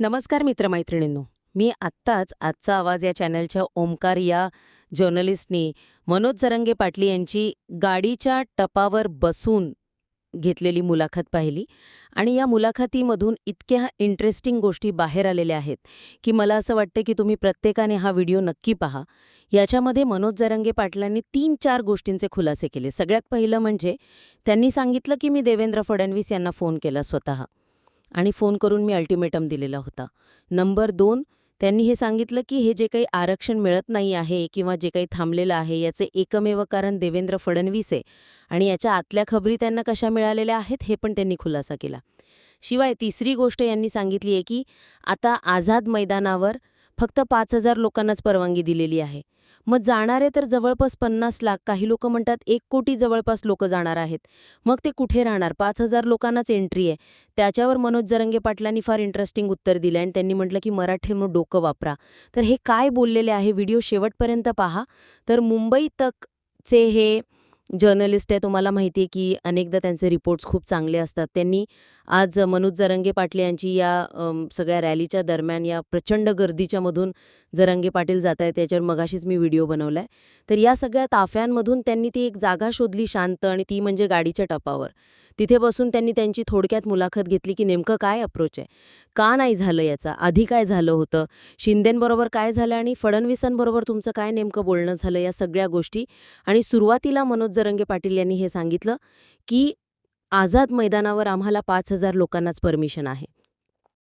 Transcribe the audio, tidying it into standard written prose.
नमस्कार मित्रमैत्रिणींनो. मी आत्ताच आजचा आवाज या चॅनलच्या ओमकार या जर्नलिस्टनी मनोज जरंगे पाटली यांची गाडीच्या टपावर बसून घेतलेली मुलाखत पाहिली आणि या मुलाखतीमधून इतक्या इंटरेस्टिंग गोष्टी बाहेर आलेल्या आहेत की मला असं वाटतं की तुम्ही प्रत्येकाने हा व्हिडिओ नक्की पहा. याच्यामध्ये मनोज जरंगे पाटलांनी 3-4 गोष्टींचे खुलासे केले. सगळ्यात पहिलं म्हणजे त्यांनी सांगितलं की मी देवेंद्र फडणवीस यांना फोन केला स्वतः आणि फोन करून मी अल्टिमेटम दिलेला होता. नंबर 2, त्यांनी हे सांगितलं की हे जे काही आरक्षण मिळत नाही आहे किंवा जे काही थांबलेलं आहे याचे एकमेव कारण देवेंद्र फडणवीस आहे आणि याच्या आतल्या खबरी त्यांना कशा मिळालेल्या आहेत हे पण त्यांनी खुलासा केला. शिवाय तिसरी गोष्ट यांनी सांगितली आहे की आता आझाद मैदानावर फक्त 5,000 लोकांनाच परवानगी दिलेली आहे. मग जाणारे तर जवळपास 50 लाख, काही लोक म्हणतात 1 कोटी जवळपास लोक जाणार आहेत. मग ते कुठे राहणार? 5,000 लोकांनाच एंट्री आहे. त्याच्यावर मनोज जरंगे पाटलांनी फार इंटरेस्टिंग उत्तर दिलं आणि त्यांनी म्हटलं की मराठीनं डोकं वापरा. तर हे काय बोललेले आहे व्हिडिओ शेवटपर्यंत पहा. तर मुंबई तकचे हे जर्नलिस्ट आहे, तुम्हाला माहिती आहे की अनेकदा त्यांचे रिपोर्ट्स खूप चांगले असतात. त्यांनी आज मनोज जरंगे पाटील यांची या सगळ्या रॅलीच्या दरम्यान या प्रचंड गर्दीच्या मधून जरंगे पाटील जात आहेत त्याच्यावर मगाशीच मी व्हिडिओ बनवलाय. तर या सगळ्या ताफ्यांमधून त्यांनी ती एक जागा शोधली शांत, आणि ती म्हणजे गाडीच्या टपावर. तिथे बसून त्यांनी त्यांची थोडक्यात मुलाखत घेतली की नेमकं काय अप्रोच आहे, का नाही झालं याचा, आधी काय झालं होतं, शिंदेंबरोबर काय झालं आणि फडणवीसांबरोबर तुमचं काय नेमकं बोलणं झालं, या सगळ्या गोष्टी. आणि सुरुवातीला मनोज जरंगे पाटील यांनी हे सांगितलं की आझाद मैदानावर आम्हाला 5,000 लोकांनाच परमिशन आहे.